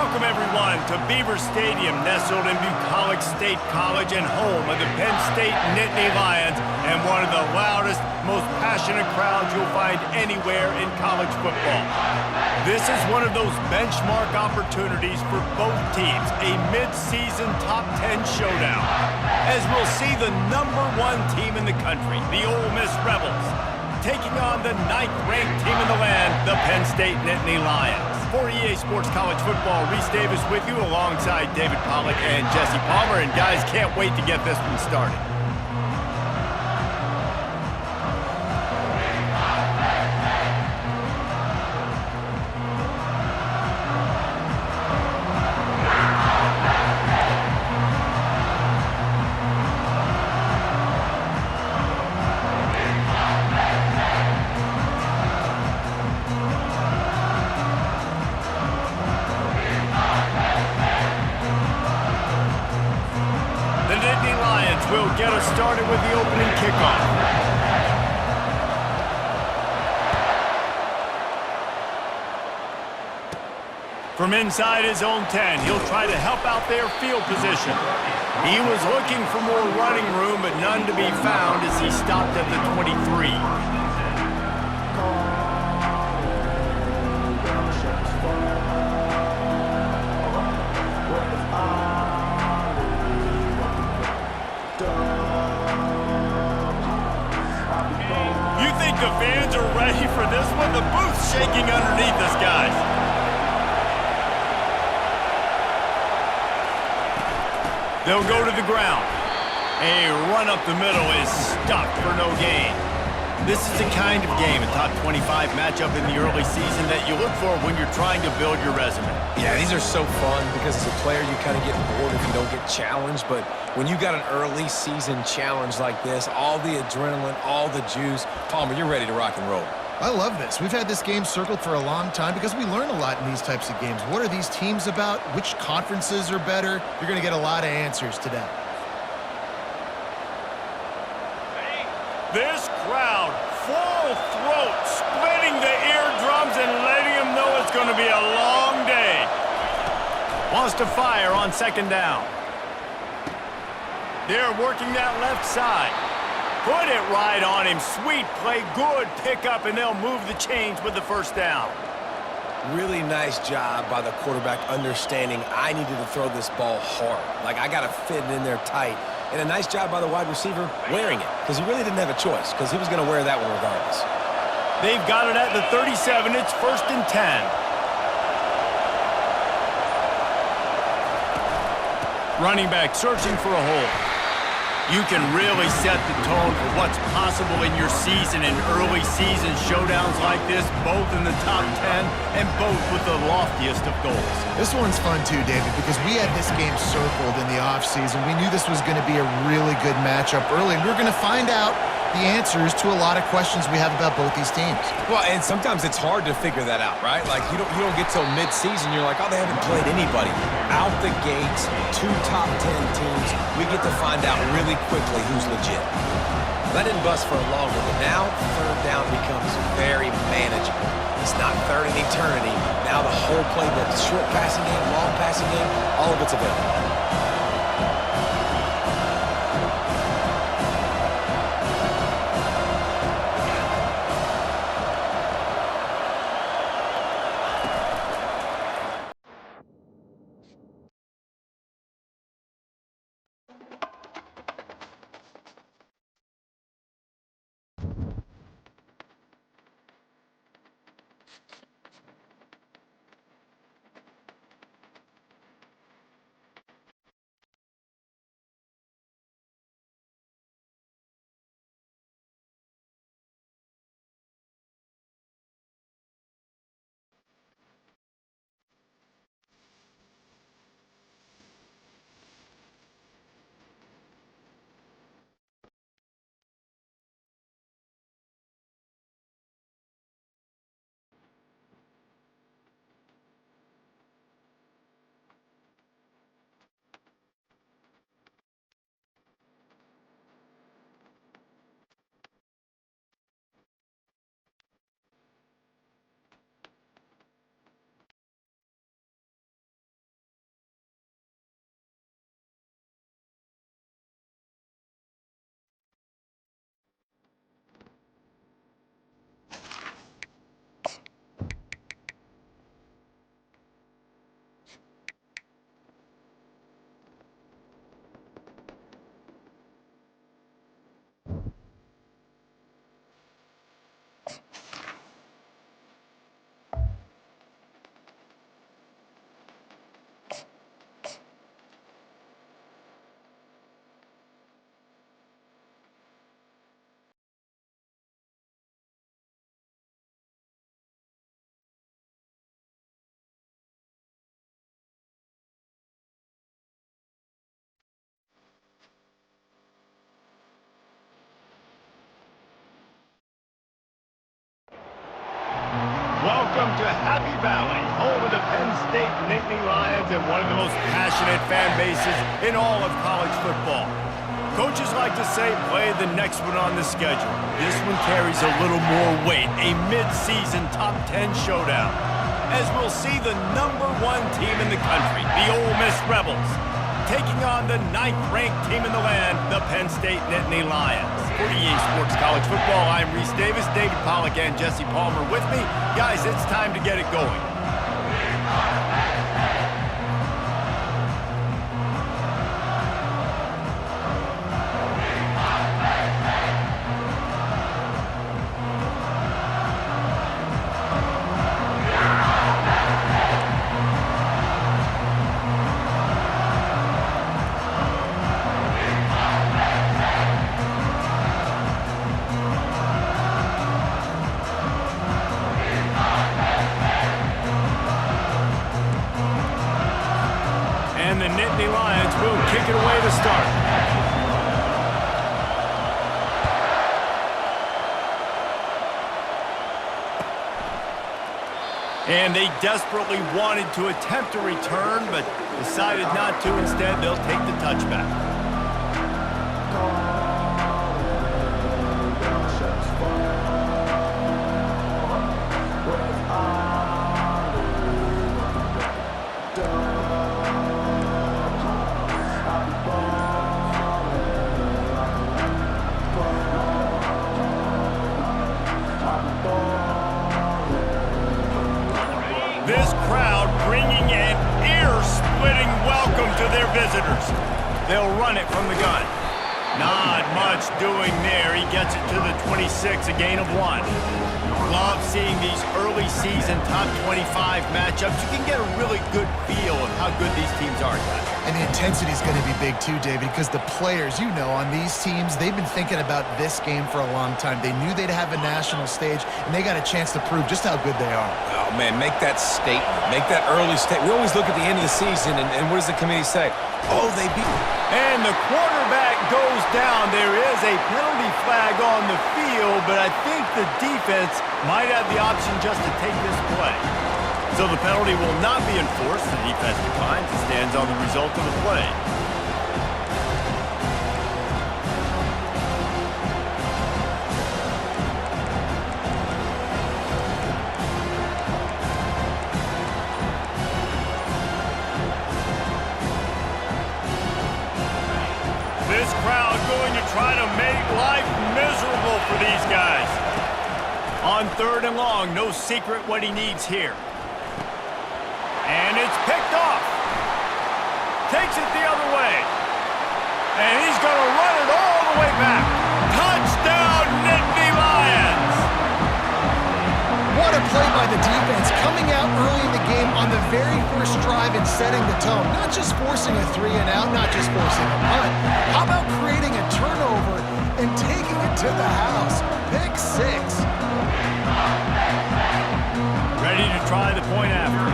Welcome, everyone, to Beaver Stadium, nestled in Bucolic State College and home of the Penn State Nittany Lions and one of the loudest, most passionate crowds you'll find anywhere in college football. This is one of those benchmark opportunities for both teams, a mid-season top 10 showdown, as we'll see the #1 team in the country, the Ole Miss Rebels, taking on the 9th-ranked team in the land, the Penn State Nittany Lions. For EA Sports College Football, Reese Davis with you alongside David Pollack and Jesse Palmer. And guys, can't wait to get this one started. Will get us started with the opening kickoff. From inside his own 10, he'll try to help out their field position. He was looking for more running room, but none to be found as he stopped at the 23. The fans are ready for this one. The booth's shaking underneath us, guys. They'll go to the ground. A run up the middle is stopped for no gain. This is the kind of game, a top 25 matchup in the early season, that you look for when you're trying to build your resume. Yeah, these are so fun because as a player, you kind of get bored if you don't get challenged. But when you got an early season challenge like this, all the adrenaline, all the juice, Palmer, you're ready to rock and roll. I love this. We've had this game circled for a long time because we learn a lot in these types of games. What are these teams about? Which conferences are better? You're going to get a lot of answers today. This crowd, full throat, splitting the eardrums and letting them know it's going to be a long day. Wants to fire on second down. They're working that left side. Put it right on him. Sweet play, good pickup, and they'll move the chains with the first down. Really nice job by the quarterback understanding I needed to throw this ball hard. Like, I got to fit it in there tight. And a nice job by the wide receiver wearing it, because he really didn't have a choice, because he was going to wear that one regardless. They've got it at the 37. It's 1st and 10. Running back searching for a hole. You can really set the tone for what's possible in your season in early season showdowns like this, both in the top 10 and both with the loftiest of goals. This one's fun too, David, because we had this game circled in the offseason. We knew this was going to be a really good matchup early, and we're going to find out the answers to a lot of questions we have about both these teams. Well, and sometimes it's hard to figure that out, right? Like, you don't get till mid-season, you're like, oh, they haven't played anybody. Out the gates, 2 top 10 teams, we get to find out really quickly who's legit. That didn't bust for a long one, but now third down becomes very manageable. It's not third in eternity. Now the whole playbook, short passing game, long passing game, all of it's available. Welcome to Happy Valley, home of the Penn State Nittany Lions and one of the most passionate fan bases in all of college football. Coaches like to say, play the next one on the schedule. This one carries a little more weight, a mid-season top 10 showdown. As we'll see the #1 team in the country, the Ole Miss Rebels, taking on the 9th-ranked team in the land, the Penn State Nittany Lions. For EA Sports College Football, I'm Reese Davis, David Pollack, and Jesse Palmer with me. Guys, it's time to get it going. And the Nittany Lions will kick it away to start. And they desperately wanted to attempt a return, but decided not to. Instead, they'll take the touchback. This crowd bringing an ear-splitting welcome to their visitors. They'll run it from the gun. Not much doing there. He gets it to the 26, a gain of 1. Love seeing these early season top 25 matchups. You can get a really good feel of how good these teams are, guys. And the intensity is going to be big too, David, because the players, you know, on these teams, they've been thinking about this game for a long time. They knew they'd have a national stage, and they got a chance to prove just how good they are. Oh, man, make that statement. Make that early statement. We always look at the end of the season, and what does the committee say? Oh, they beat. And the quarterback goes down. There is a penalty flag on the field, but I think the defense might have the option just to take this play. So the penalty will not be enforced. The defense declines and stands on the result of the play. This crowd going to try to make life miserable for these guys. On 3rd and long, no secret what he needs here. And it's picked off. Takes it the other way. And he's going to run it all the way back. Touchdown, Nittany Lions! What a play by the defense, coming out early in the game on the very first drive and setting the tone. Not just forcing a 3-and-out, not just forcing a punt. How about creating a turnover and taking it to the house? Pick 6. Ready to try the point after.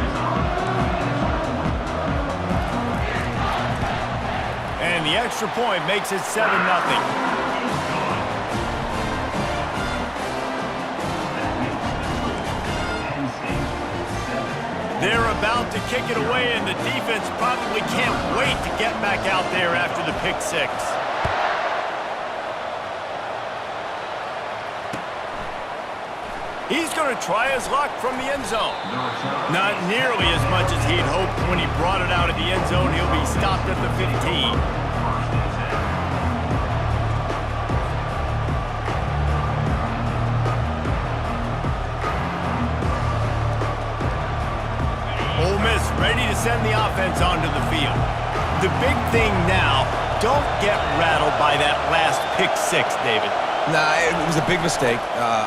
And the extra point makes it 7-0. They're about to kick it away, and the defense probably can't wait to get back out there after the pick 6. He's going to try his luck from the end zone. Not nearly as much as he'd hoped when he brought it out of the end zone. He'll be stopped at the 15. Ole Miss ready to send the offense onto the field. The big thing now, don't get rattled by that last pick 6, David. Nah, it was a big mistake.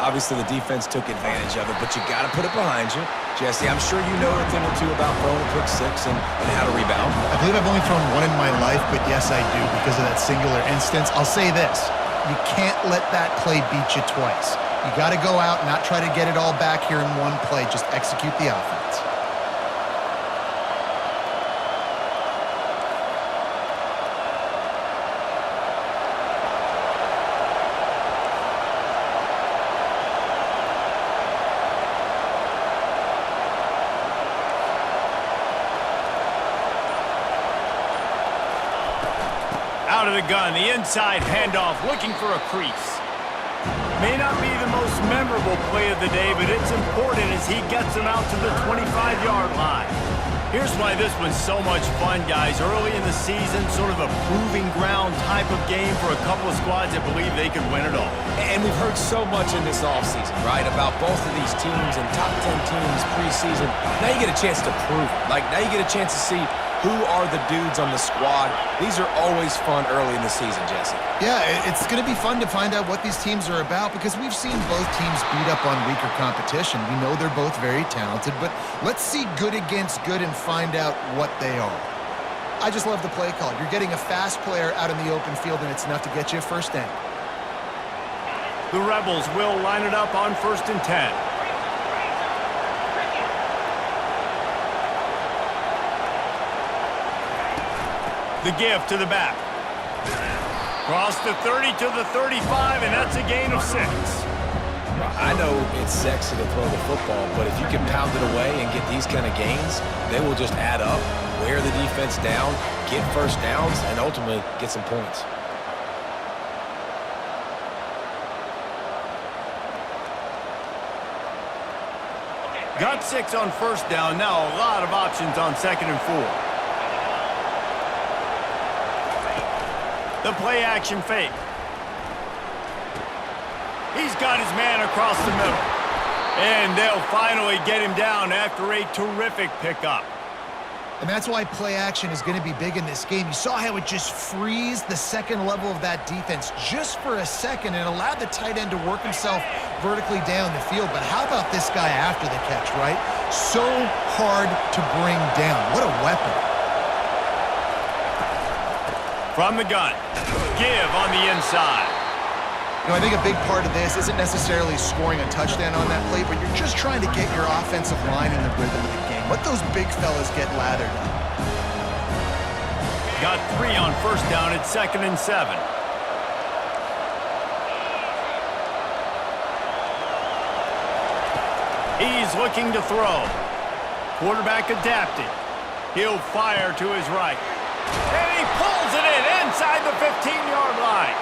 Obviously, the defense took advantage of it, but you got to put it behind you. Jesse, I'm sure you know a thing or two about throwing a pick 6 and how to rebound. I believe I've only thrown one in my life, but yes, I do because of that singular instance. I'll say this. You can't let that play beat you twice. You got to go out and not try to get it all back here in one play. Just execute the offense. Out of the gun, the inside handoff, looking for a crease. May not be the most memorable play of the day, but it's important as he gets them out to the 25-yard line. Here's why this one's so much fun, guys. Early in the season, sort of a proving ground type of game for a couple of squads that believe they could win it all. And we've heard so much in this offseason, right, about both of these teams and top 10 teams preseason. Now you get a chance to prove it. Like, now you get a chance to see who are the dudes on the squad. These are always fun early in the season, Jesse. Yeah, it's going to be fun to find out what these teams are about because we've seen both teams beat up on weaker competition. We know they're both very talented, but let's see good against good and find out what they are. I just love the play call. You're getting a fast player out in the open field, and it's enough to get you a first down. The Rebels will line it up on 1st and 10. The give to the back. Cross the 30 to the 35, and that's a gain of 6. Well, I know it's sexy to throw the football, but if you can pound it away and get these kind of gains, they will just add up, wear the defense down, get first downs, and ultimately get some points. Got 6 on 1st down. Now a lot of options on 2nd and 4. The play action fake. He's got his man across the middle. And they'll finally get him down after a terrific pickup. And that's why play action is going to be big in this game. You saw how it just frees the second level of that defense just for a second and allowed the tight end to work himself vertically down the field. But how about this guy after the catch, right? So hard to bring down. What a weapon. From the gun, give on the inside. You know, I think a big part of this isn't necessarily scoring a touchdown on that play, but you're just trying to get your offensive line in the rhythm of the game. Let those big fellas get lathered up. Got 3 on 1st down at 2nd and 7. He's looking to throw. Quarterback adapted. He'll fire to his right. And he pulls it in inside the 15-yard line.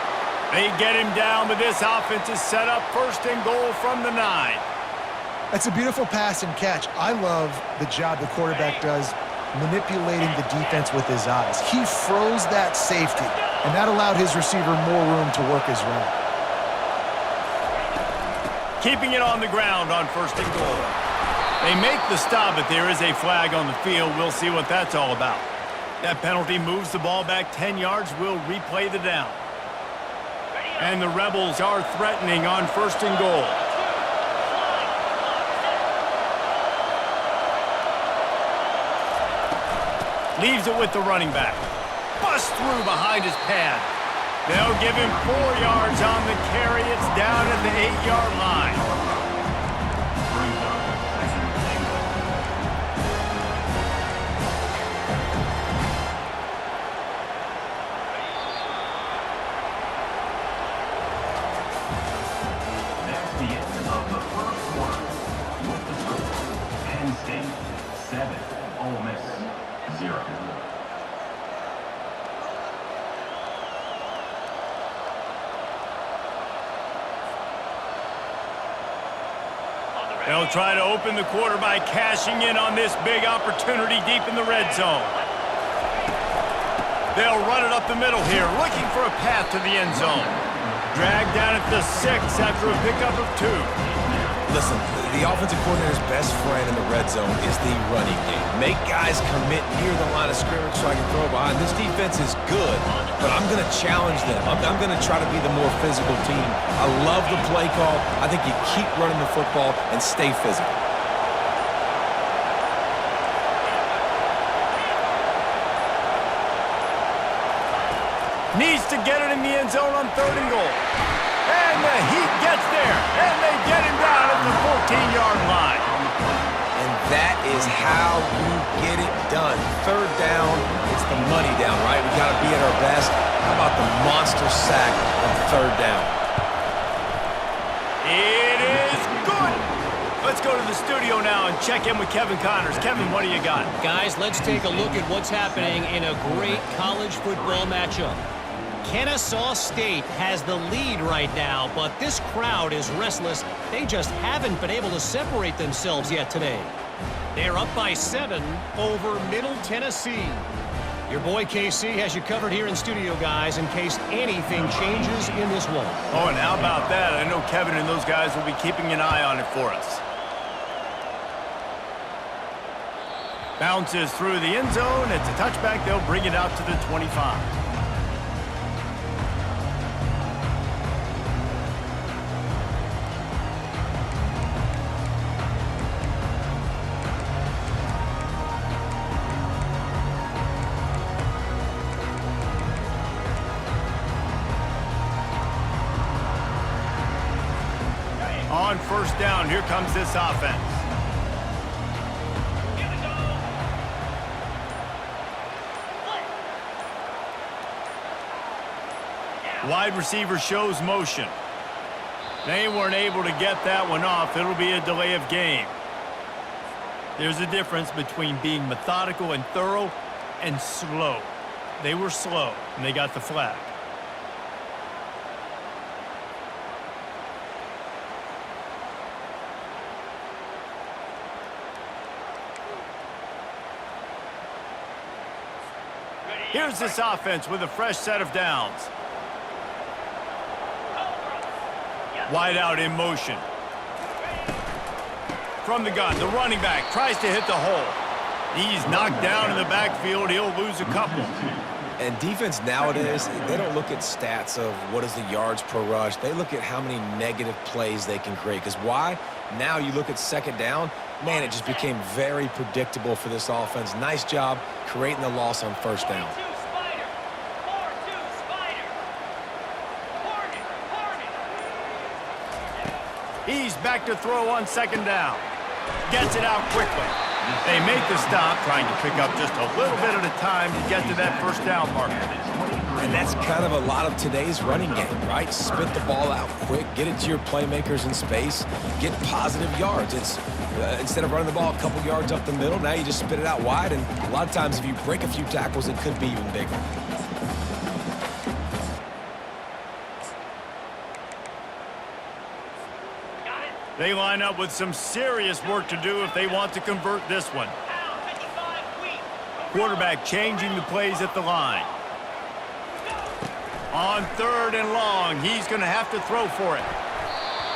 They get him down, but this offense is set up 1st and goal from the 9. That's a beautiful pass and catch. I love the job the quarterback does manipulating the defense with his eyes. He froze that safety, and that allowed his receiver more room to work his route. Keeping it on the ground on 1st and goal. They make the stop, but there is a flag on the field. We'll see what that's all about. That penalty moves the ball back 10 yards. We'll replay the down. And the Rebels are threatening on 1st and goal. Leaves it with the running back. Busts through behind his pad. They'll give him 4 yards on the carry. It's down at the 8-yard line. Penn State 7, Ole Miss 0. They'll try to open the quarter by cashing in on this big opportunity deep in the red zone. They'll run it up the middle here, looking for a path to the end zone. Dragged down at the 6 after a pickup of 2. Listen, the offensive coordinator's best friend in the red zone is the running game. Make guys commit near the line of scrimmage so I can throw behind. This defense is good, but I'm going to challenge them. I'm going to try to be the more physical team. I love the play call. I think you keep running the football and stay physical. Needs to get it in the end zone on 3rd and goal. And the Heat gets there, and they get him down at the 14-yard line. And that is how you get it done. 3rd down, it's the money down, right? We got to be at our best. How about the monster sack on 3rd down? It is good. Let's go to the studio now and check in with Kevin Connors. Kevin, what do you got? Guys, let's take a look at what's happening in a great college football matchup. Kennesaw State has the lead right now, but this crowd is restless. They just haven't been able to separate themselves yet today. They're up by 7 over Middle Tennessee. Your boy KC has you covered here in studio, guys, in case anything changes in this one. Oh, and how about that? I know Kevin and those guys will be keeping an eye on it for us. Bounces through the end zone. It's a touchback. They'll bring it out to the 25. On first down, here comes this offense. Wide receiver shows motion. They weren't able to get that one off. It'll be a delay of game. There's a difference between being methodical and thorough and slow. They were slow, and they got the flag. Here's this offense with a fresh set of downs. Wide out in motion. From the gun, the running back tries to hit the hole. He's knocked down in the backfield. He'll lose a couple. And defense nowadays, they don't look at stats of what is the yards per rush. They look at how many negative plays they can create. Because why? Now you look at second down, man, it just became very predictable for this offense. Nice job creating the loss on first down. He's back to throw on second down. Gets it out quickly. They make the stop, trying to pick up just a little bit at a time to get to that first down marker. And that's kind of a lot of today's running game, right? Spit the ball out quick, get it to your playmakers in space, get positive yards. It's instead of running the ball a couple yards up the middle, now you just spit it out wide, and a lot of times if you break a few tackles, it could be even bigger. They line up with some serious work to do if they want to convert this one. Quarterback changing the plays at the line. On third and long, he's going to have to throw for it.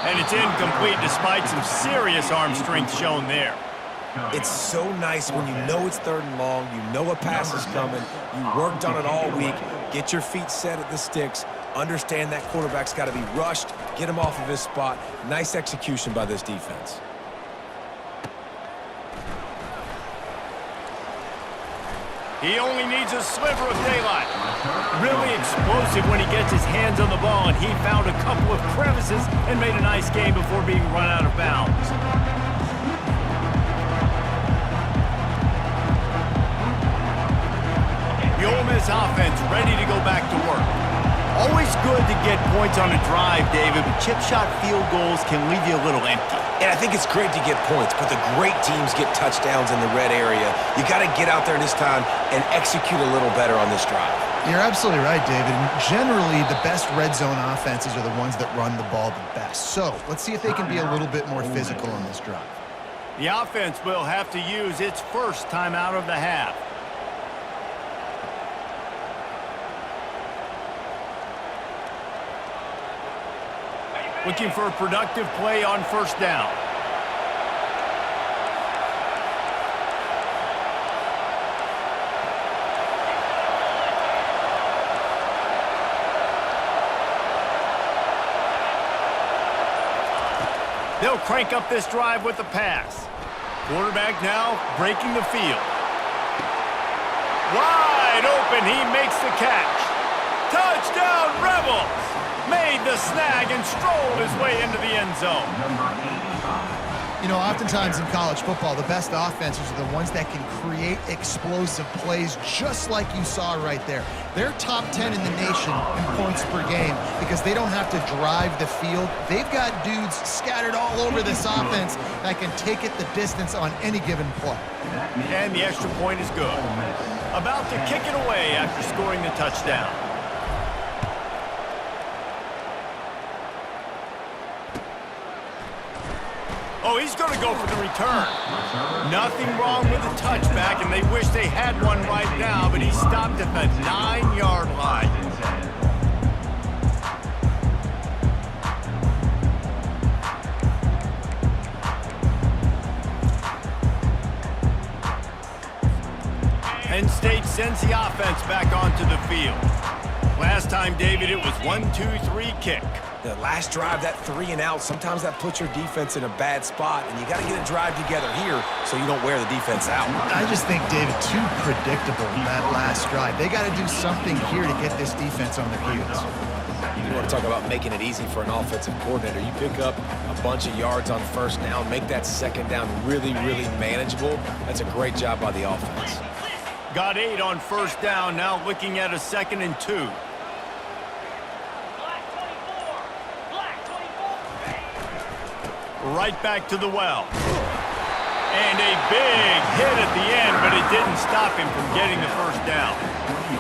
And it's incomplete despite some serious arm strength shown there. It's so nice when you know it's third and long, you know a pass is coming, you worked on it all week, get your feet set at the sticks, understand that quarterback's got to be rushed, get him off of his spot. Nice execution by this defense. He only needs a sliver of daylight. Really explosive when he gets his hands on the ball, and he found a couple of crevices and made a nice game before being run out of bounds. The Ole Miss offense ready to go back to work. Always good to get points on a drive, David, but chip shot field goals can leave you a little empty. And I think it's great to get points, but the great teams get touchdowns in the red area. You got to get out there this time and execute a little better on this drive. You're absolutely right, David. And generally, the best red zone offenses are the ones that run the ball the best. So let's see if they can be a little bit more physical on this drive. The offense will have to use its first timeout of the half. Looking for a productive play on first down. They'll crank up this drive with the pass. Quarterback now breaking the field. Wide open, he makes the catch. Touchdown, Rebels! Made the snag and strolled his way into the end zone. You know, oftentimes in college football, the best offenses are the ones that can create explosive plays just like you saw right there. They're top 10 in the nation in points per game because they don't have to drive the field. They've got dudes scattered all over this offense that can take it the distance on any given play. And the extra point is good. About to kick it away after scoring the touchdown. Oh, he's going to go for the return. Nothing wrong with the touchback, and they wish they had one right now, but he stopped at the 9-yard line. Penn State sends the offense back onto the field. Last time, David, it was 1-2-3 kick. The last drive, that 3-and-out, sometimes that puts your defense in a bad spot, and you got to get a drive together here so you don't wear the defense out. I just think, David, too predictable that last drive. They got to do something here to get this defense on their heels. You want to talk about making it easy for an offensive coordinator. You pick up a bunch of yards on first down, make that second down really, really manageable. That's a great job by the offense. Got 8 on first down, now looking at a 2nd and 2. Right back to the well. And a big hit at the end, but it didn't stop him from getting the first down.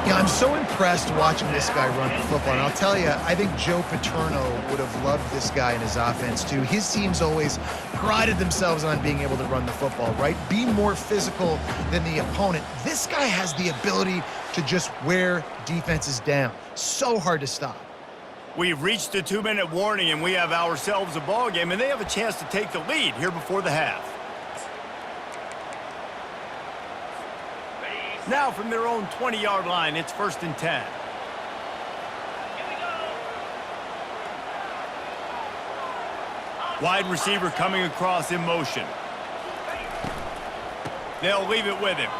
Yeah, I'm so impressed watching this guy run the football. And I'll tell you, I think Joe Paterno would have loved this guy in his offense too. His teams always prided themselves on being able to run the football, right? Be more physical than the opponent. This guy has the ability to just wear defenses down. So hard to stop. We've reached the 2-minute warning, and we have ourselves a ball game, and they have a chance to take the lead here before the half. Now from their own 20-yard line, it's 1st and 10. Wide receiver coming across in motion. They'll leave it with him.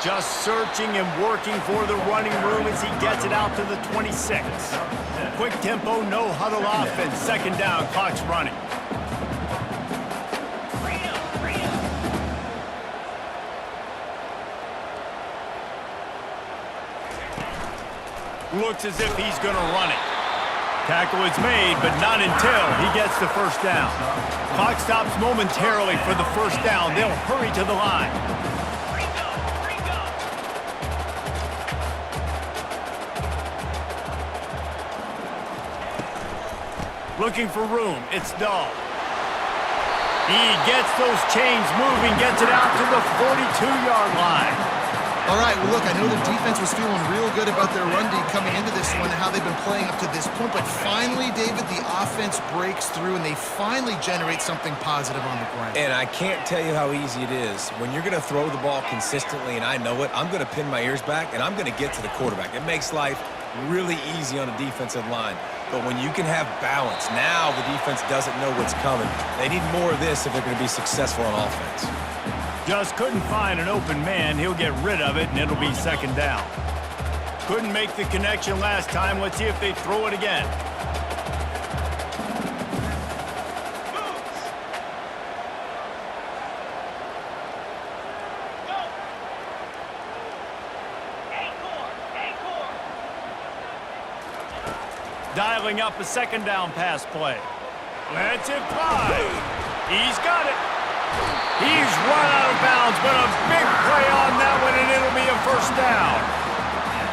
Just searching and working for the running room as he gets it out to the 26. Quick tempo, no huddle offense. 2nd down, clock's running. Looks as if he's going to run it. Tackle is made, but not until he gets the first down. Clock stops momentarily for the first down. They'll hurry to the line. Looking for room. It's dull. He gets those chains moving, gets it out to the 42-yard line. All right, well, look, I know the defense was feeling real good about their run D coming into this one and how they've been playing up to this point, but finally, David, the offense breaks through and they finally generate something positive on the ground. And I can't tell you how easy it is. When you're going to throw the ball consistently, and I know it, I'm going to pin my ears back, and I'm going to get to the quarterback. It makes life really easy on a defensive line. But when you can have balance, now the defense doesn't know what's coming. They need more of this if they're going to be successful on offense. Just couldn't find an open man. He'll get rid of it, and it'll be 2nd down. Couldn't make the connection last time. Let's see if they throw it again. Dialing up a 2nd down pass play. Let's it fly. He's got it. He's run out of bounds, but a big play on that one, and it'll be a 1st down.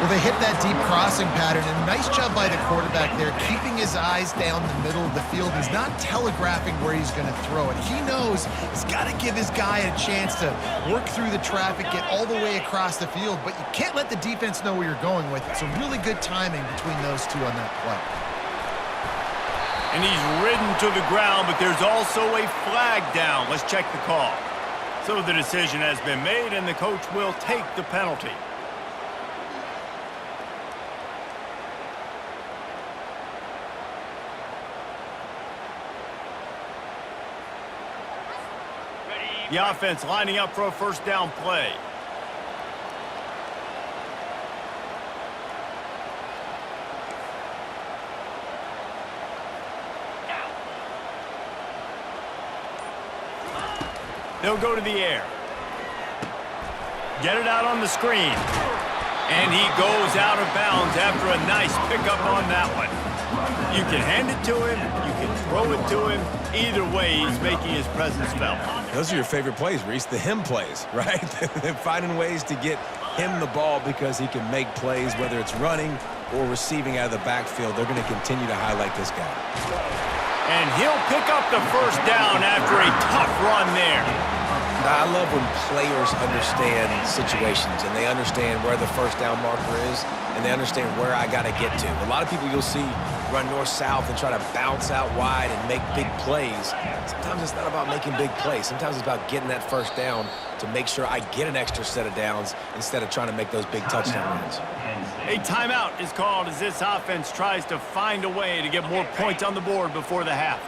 Well, they hit that deep crossing pattern, and nice job by the quarterback there, keeping his eyes down the middle of the field. He's not telegraphing where he's going to throw it. He knows he's got to give his guy a chance to work through the traffic, get all the way across the field, but you can't let the defense know where you're going with it. So really good timing between those two on that play. And he's ridden to the ground, but there's also a flag down. Let's check the call. So the decision has been made, and the coach will take the penalty. The offense lining up for a 1st down play. They'll go to the air. Get it out on the screen. And he goes out of bounds after a nice pickup on that one. You can hand it to him. You can throw it to him. Either way, he's making his presence felt. Those are your favorite plays, Reese, the him plays, right? They're finding ways to get him the ball because he can make plays, whether it's running or receiving out of the backfield. They're going to continue to highlight this guy. And he'll pick up the first down after a tough run there. I love when players understand situations and they understand where the first down marker is and they understand where I got to get to. A lot of people you'll see run north-south and try to bounce out wide and make big plays. Sometimes it's not about making big plays. Sometimes it's about getting that first down to make sure I get an extra set of downs instead of trying to make those big touchdown runs. A timeout is called as this offense tries to find a way to get more points on the board before the half.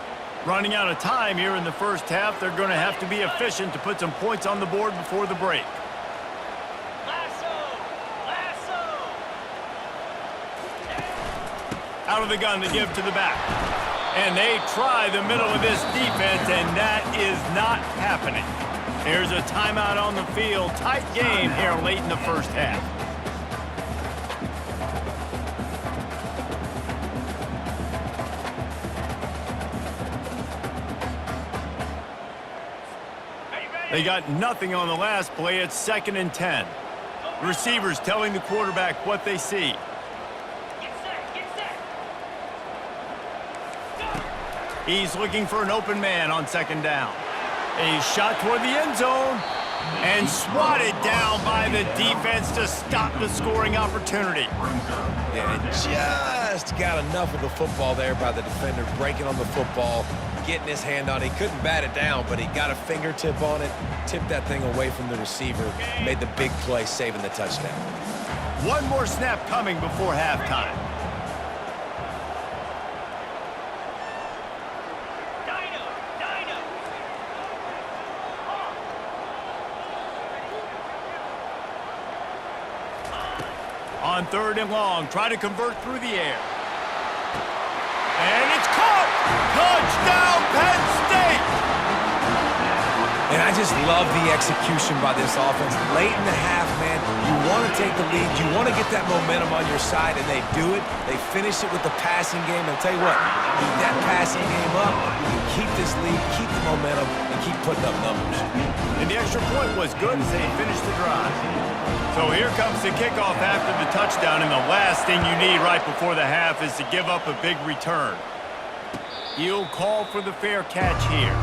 Running out of time here in the first half, they're going to have to be efficient to put some points on the board before the break. Out of the gun to give to the back. And they try the middle of this defense, and that is not happening. Here's a timeout on the field. Tight game here late in the first half. They got nothing on the last play. It's 2nd and 10. Receivers telling the quarterback what they see. He's looking for an open man on 2nd down. A shot toward the end zone and swatted down by the defense to stop the scoring opportunity. Yeah, just got enough of the football there by the defender, breaking on the football, getting his hand on it. He couldn't bat it down, but he got a fingertip on it, tipped that thing away from the receiver, made the big play, saving the touchdown. One more snap coming before halftime. On 3rd and long, try to convert through the air. And it's caught! Touchdown, Penn State! And I just love the execution by this offense. Late in the half, man, you want to take the lead. You want to get that momentum on your side, and they do it. They finish it with the passing game. And I'll tell you what, keep that passing game up, you keep this lead, keep the momentum, and keep putting up numbers. And the extra point was good as they finished the drive. So here comes the kickoff after the touchdown, and the last thing you need right before the half is to give up a big return. He'll call for the fair catch here.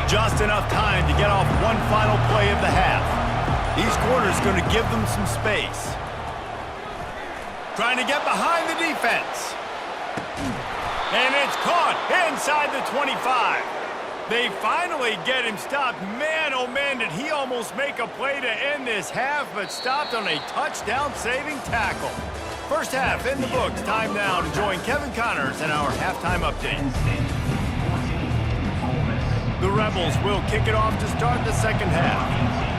Just enough time to get off one final play of the half. These corners going to give them some space. Trying to get behind the defense. And it's caught inside the 25. They finally get him stopped. Man, oh man, did he almost make a play to end this half, but stopped on a touchdown-saving tackle. First half in the books. Time now to join Kevin Connors in our halftime update. The Rebels will kick it off to start the second half.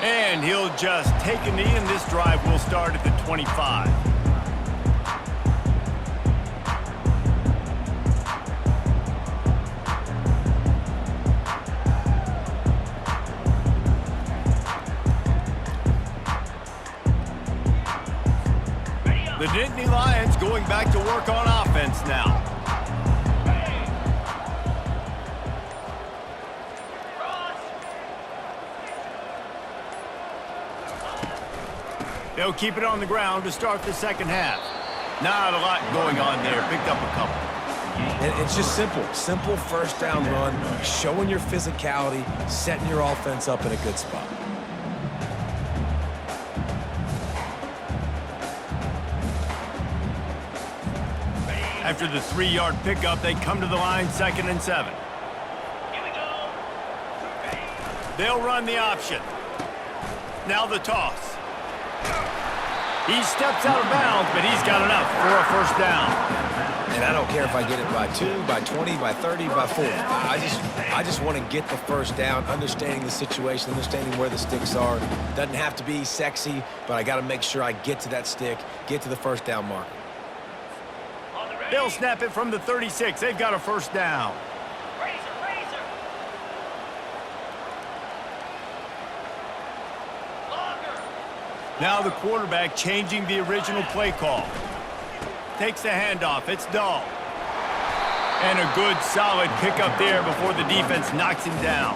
And he'll just take a knee, and this drive will start at the 25. The Nittany Lions going back to work on offense now. They'll keep it on the ground to start the second half. Not a lot going on there. Picked up a couple. And it's just simple first down run, showing your physicality, setting your offense up in a good spot. After the 3-yard pickup, they come to the line 2nd and 7. Here we go. They'll run the option. Now the toss. He steps out of bounds, but he's got enough for a first down. And I don't care if I get it by 2, by 20, by 30, by 40. I just want to get the first down, understanding the situation, understanding where the sticks are. Doesn't have to be sexy, but I got to make sure I get to that stick, get to the first down marker. They'll snap it from the 36. They've got a first down. Now the quarterback changing the original play call. Takes the handoff. It's Dahl. And a good, solid pickup there before the defense knocks him down.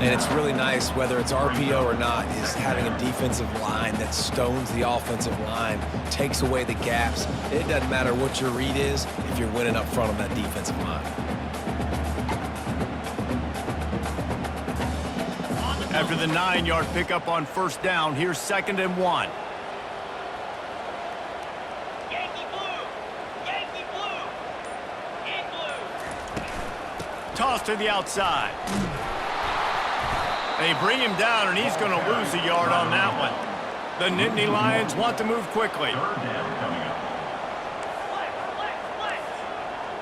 And it's really nice, whether it's RPO or not, is having a defensive line that stones the offensive line, takes away the gaps. It doesn't matter what your read is if you're winning up front on that defensive line. After the 9-yard pickup on first down, here's 2nd and 1. Yankee blue! Yankee blue! In blue! Toss to the outside. They bring him down, and he's going to lose a yard on that one. The Nittany Lions want to move quickly. Third down coming up. Flex!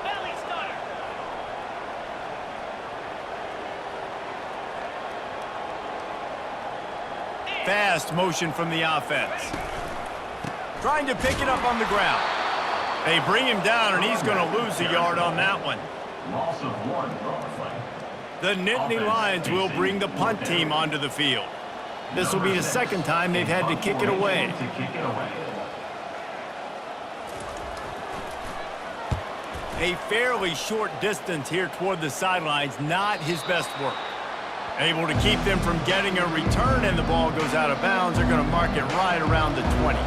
Belly stutter! Fast motion from the offense. Trying to pick it up on the ground. They bring him down, and he's going to lose a yard on that one. Loss of 1 throwing play. The Nittany Lions will bring the punt team onto the field. This will be the 2nd time they've had to kick it away. To kick it away. A fairly short distance here toward the sidelines, not his best work. Able to keep them from getting a return, and the ball goes out of bounds. They're going to mark it right around the 20.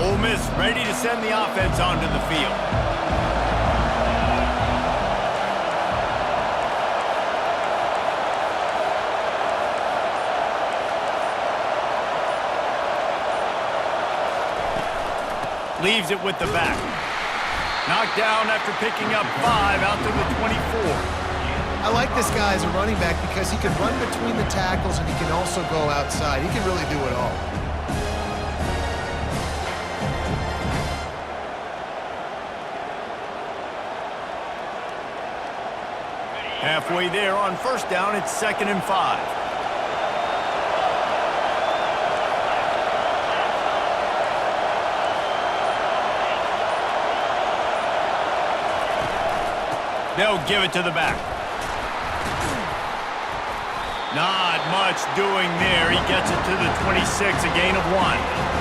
Ole Miss ready to send the offense onto the field. Leaves it with the back. Knocked down after picking up 5 out to the 24. I like this guy as a running back because he can run between the tackles and he can also go outside. He can really do it all. Halfway there on first down, it's 2nd and 5. They'll give it to the back. Not much doing there. He gets it to the 26, a gain of 1.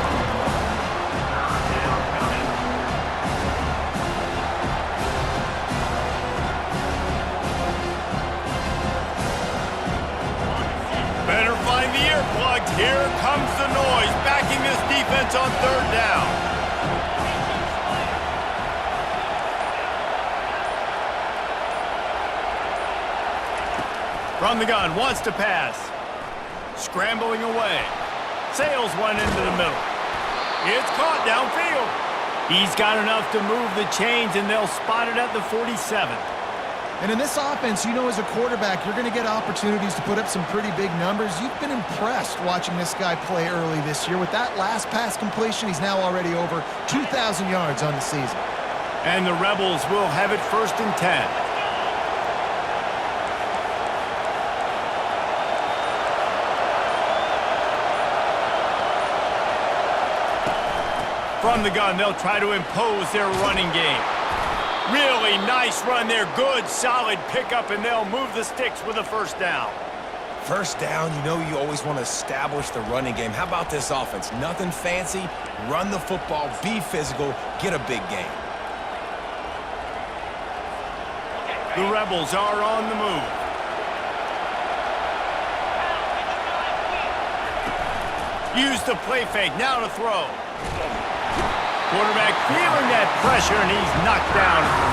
Better find the earplugs. Here comes the noise, backing this defense on 3rd down. From the gun, wants to pass. Scrambling away. Sails one into the middle. It's caught downfield. He's got enough to move the chains, and they'll spot it at the 47. And in this offense, you know, as a quarterback, you're going to get opportunities to put up some pretty big numbers. You've been impressed watching this guy play early this year. With that last pass completion, he's now already over 2,000 yards on the season. And the Rebels will have it 1st and 10. From the gun, they'll try to impose their running game. Really nice run there. Good, solid pickup, and they'll move the sticks with a 1st down. First down, you know you always want to establish the running game. How about this offense? Nothing fancy. Run the football, be physical, get a big gain. The Rebels are on the move. Use the play fake, now to throw. Quarterback feeling that pressure, and he's knocked down at the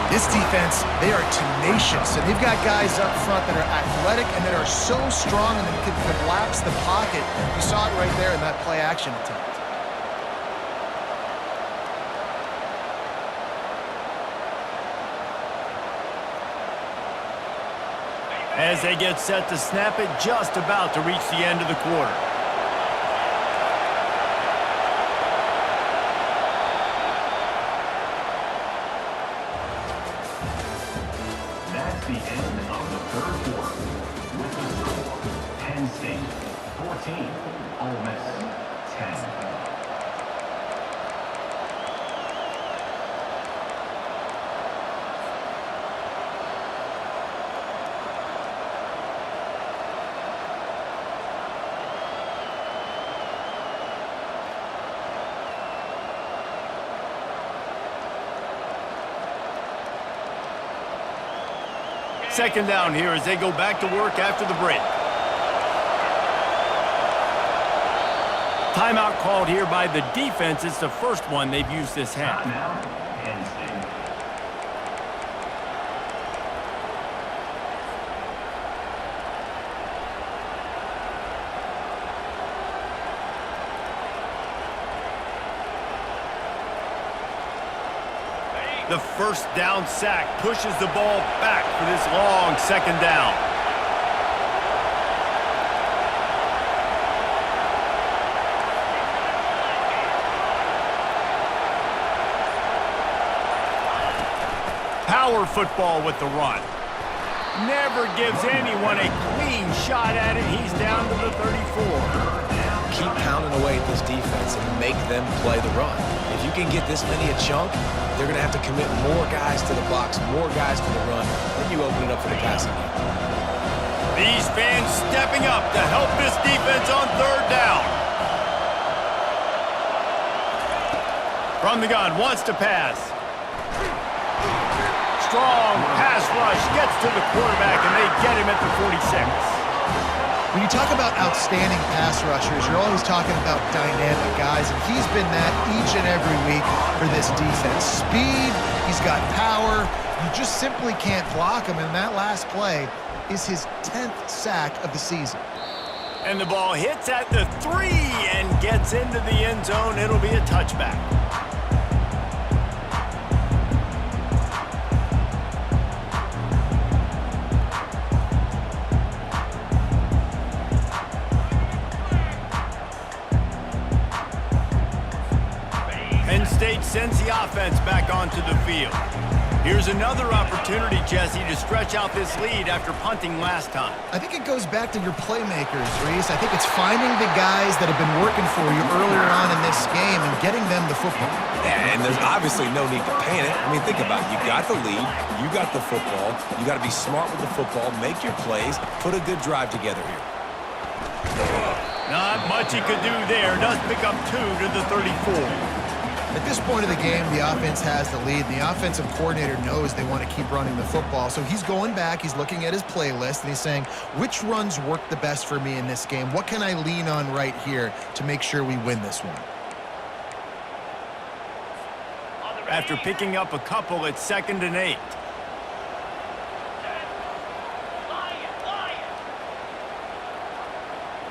42. This defense, they are tenacious, and they've got guys up front that are athletic and that are so strong and that can collapse the pocket. You saw it right there in that play-action attempt. As they get set to snap it, just about to reach the end of the quarter. That's the end of the 3rd quarter. With the score, Penn State 14, Ole Miss 10. Second down here as they go back to work after the break. Timeout called here by the defense. It's the first one they've used this half. Timeout, Penn State. The first down sack pushes the ball back for this long second down. Power football with the run. Never gives anyone a clean shot at it. He's down to the 34. Keep pounding away at this defense and make them play the run. If you can get this many a chunk, they're going to have to commit more guys to the box, more guys to the run. Then you open it up for the passing game. These fans stepping up to help this defense on third down. From the gun, wants to pass. Strong pass rush, gets to the quarterback, and they get him at the 46. When you talk about outstanding pass rushers, you're always talking about dynamic guys, and he's been that each and every week for this defense. Speed, he's got power. You just simply can't block him, and that last play is his 10th sack of the season. And the ball hits at the 3 and gets into the end zone. It'll be a touchback. Penn State sends the offense back onto the field. Here's another opportunity, Jesse, to stretch out this lead after punting last time. I think it goes back to your playmakers, Reese. I think it's finding the guys that have been working for you earlier on in this game and getting them the football. Yeah, and there's obviously no need to panic. I mean, think about it. You got the lead. You got the football. You got to be smart with the football. Make your plays. Put a good drive together here. Not much he could do there. Does pick up 2 to the 34. At this point of the game, the offense has the lead, and the offensive coordinator knows they want to keep running the football. So he's going back, he's looking at his playlist, and he's saying, which runs work the best for me in this game? What can I lean on right here to make sure we win this one? After picking up a couple, it's 2nd and 8.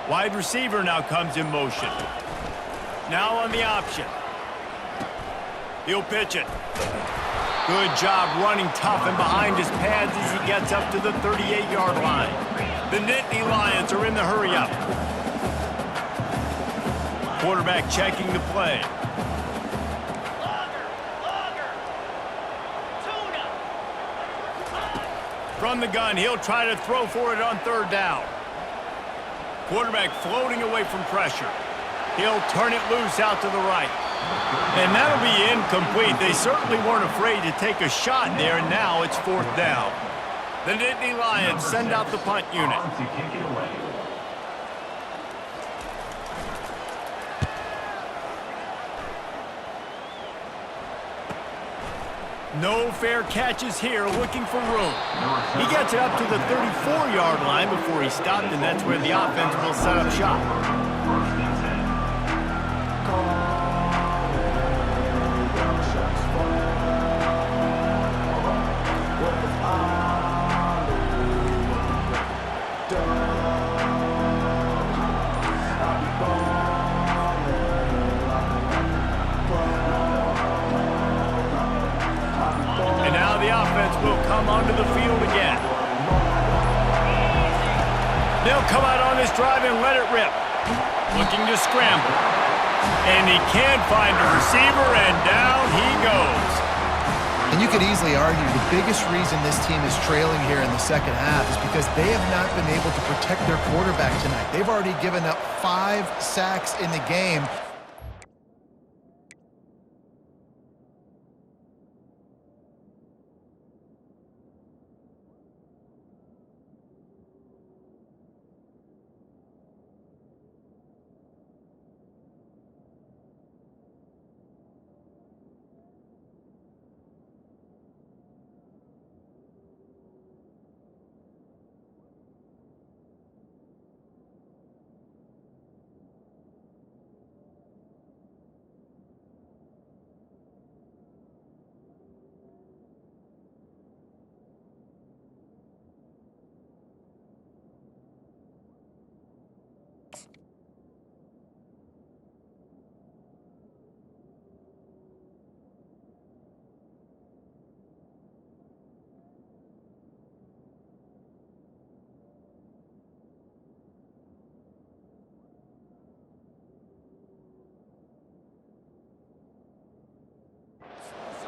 Wide receiver now comes in motion. Now on the option. He'll pitch it. Good job running tough and behind his pads as he gets up to the 38-yard line. The Nittany Lions are in the hurry-up. Quarterback checking the play. From the gun, he'll try to throw for it on 3rd down. Quarterback floating away from pressure. He'll turn it loose out to the right. And that'll be incomplete. They certainly weren't afraid to take a shot there, and now it's 4th down. The Nittany Lions send out the punt unit. On to kick it away. No fair catches here, looking for room. He gets it up to the 34-yard line before he stopped, and that's where the offense will set up shop. First and 10. And now the offense will come onto the field again. They'll come out on this drive and let it rip. Looking to scramble. And he can't find a receiver, and down he goes. And you could easily argue the biggest reason this team is trailing here in the second half is because they have not been able to protect their quarterback tonight. They've already given up 5 sacks in the game.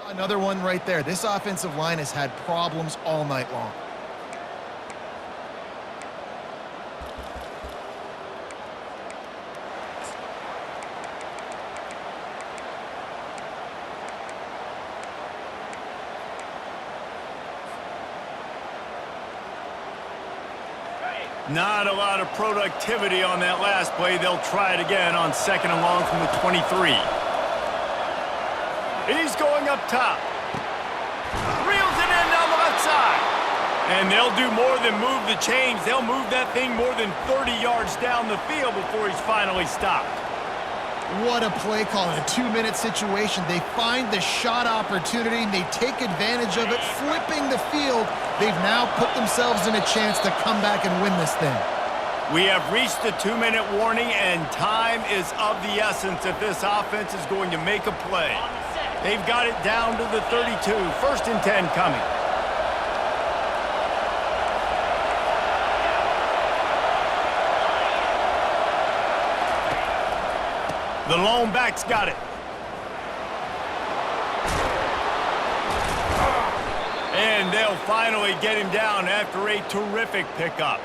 Another one right there. This offensive line has had problems all night long. Not a lot of productivity on that last play. They'll try it again on 2nd and long from the 23. He's going up top. Reels it in down the left side. And they'll do more than move the chains. They'll move that thing more than 30 yards down the field before he's finally stopped. What a play call in a 2-minute situation. They find the shot opportunity, and they take advantage of it, flipping the field. They've now put themselves in a chance to come back and win this thing. We have reached the 2-minute warning, and time is of the essence if this offense is going to make a play. They've got it down to the 32. 1st and 10 coming. The lone back's got it. And they'll finally get him down after a terrific pickup.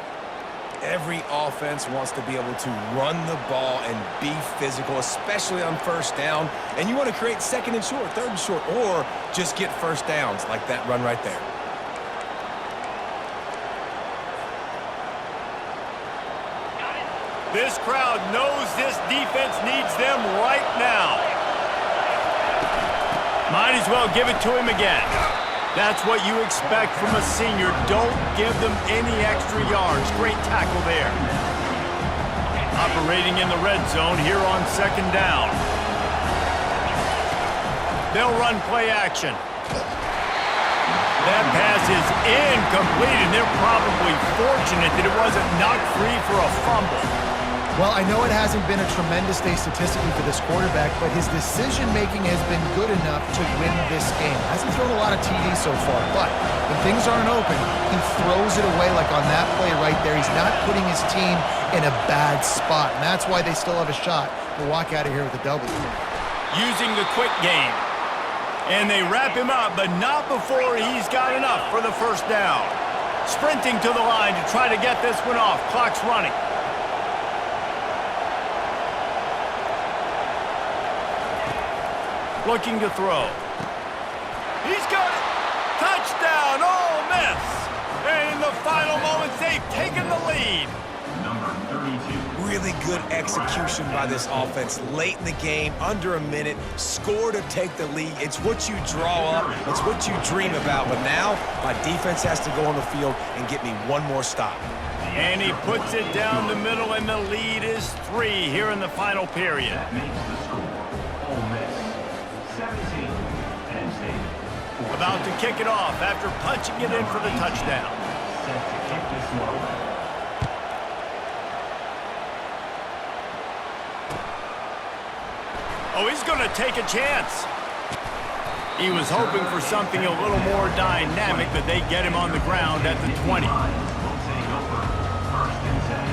Every offense wants to be able to run the ball and be physical, especially on 1st down. And you want to create 2nd and short, 3rd and short, or just get 1st downs like that run right there. This crowd knows this defense needs them right now. Might as well give it to him again. That's what you expect from a senior. Don't give them any extra yards. Great tackle there. Operating in the red zone here on 2nd down. They'll run play action. That pass is incomplete, and they're probably fortunate that it wasn't knocked free for a fumble. Well, I know it hasn't been a tremendous day statistically for this quarterback, but his decision-making has been good enough to win this game. Hasn't thrown a lot of TDs so far, but when things aren't open, he throws it away like on that play right there. He's not putting his team in a bad spot, and that's why they still have a shot to walk out of here with a W. Using the quick game. And they wrap him up, but not before he's got enough for the 1st down. Sprinting to the line to try to get this one off. Clock's running. Looking to throw. He's got it. Touchdown, Ole Miss. And in the final moments, they've taken the lead. Number 32. Really good execution by this offense. Late in the game, under a minute, score to take the lead. It's what you draw up. It's what you dream about. But now, my defense has to go on the field and get me one more stop. And he puts it down the middle, and the lead is 3 here in the final period. That makes the score. Ole Miss 17. Penn State 14. About to kick it off after punching it in for the touchdown. Set to kick this one away. Oh, he's going to take a chance. He was hoping for something a little more dynamic, but they get him on the ground at the 20. Will take over 1st and 10.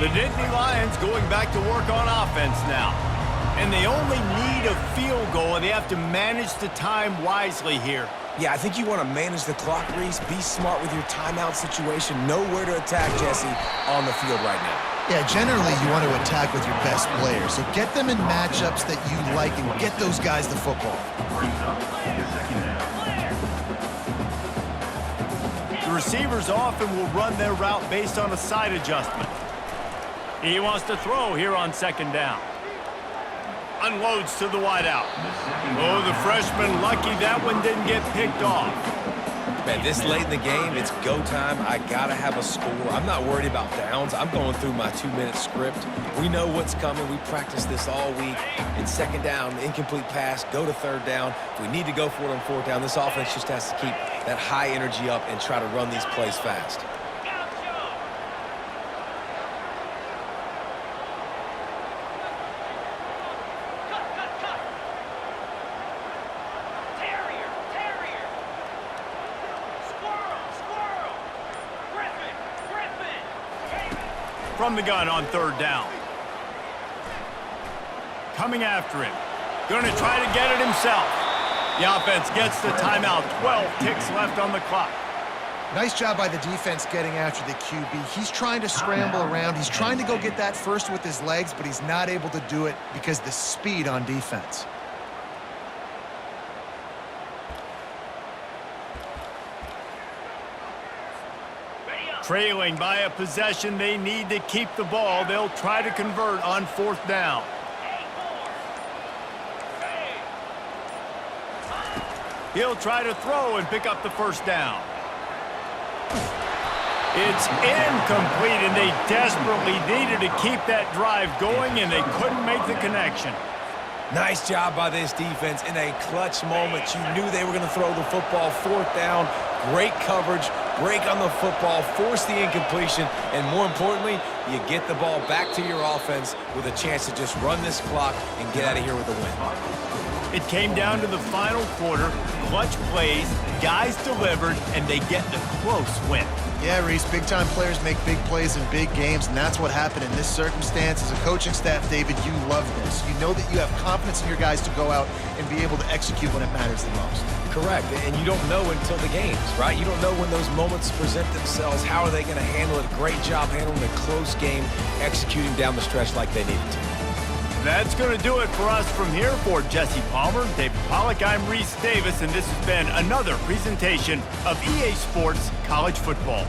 The Nittany Lions going back to work on offense now. And they only need a field goal, and they have to manage the time wisely here. Yeah, I think you want to manage the clock, Reese. Be smart with your timeout situation. Know where to attack, Jesse, on the field right now. Yeah, generally you want to attack with your best players. So get them in matchups that you like and get those guys the football. Brings up the second down. The receivers often will run their route based on a side adjustment. He wants to throw here on second down. Unloads to the wideout. Oh, the freshman lucky that one didn't get picked off. Man, this late in the game, it's go time. I got to have a score. I'm not worried about downs. I'm going through my 2-minute script. We know what's coming. We practiced this all week. In second down, incomplete pass, go to third down. If we need to go for it on fourth down, this offense just has to keep that high energy up and try to run these plays fast. From the gun on third down. Coming after him. Going to try to get it himself. The offense gets the timeout. 12 ticks left on the clock. Nice job by the defense getting after the QB. He's trying to scramble around. He's trying to go get that first with his legs, but he's not able to do it because of the speed on defense. Trailing by a possession, they need to keep the ball. They'll try to convert on fourth down. He'll try to throw and pick up the first down. It's incomplete, and they desperately needed to keep that drive going, and they couldn't make the connection. Nice job by this defense in a clutch moment. You knew they were going to throw the football. Fourth down, great coverage, break on the football, force the incompletion, and more importantly, you get the ball back to your offense with a chance to just run this clock and get out of here with a win. It came down to the final quarter, clutch plays, guys delivered, and they get a close win. Yeah, Reese, big-time players make big plays in big games, and that's what happened in this circumstance. As a coaching staff, David, you love this. You know that you have confidence in your guys to go out and be able to execute when it matters the most. Correct, and you don't know until the games, right? You don't know when those moments present themselves. How are they going to handle it? Great job handling a close game, executing down the stretch like they needed to. That's going to do it for us from here. For Jesse Palmer, David Pollack, I'm Reese Davis, and this has been another presentation of EA Sports College Football.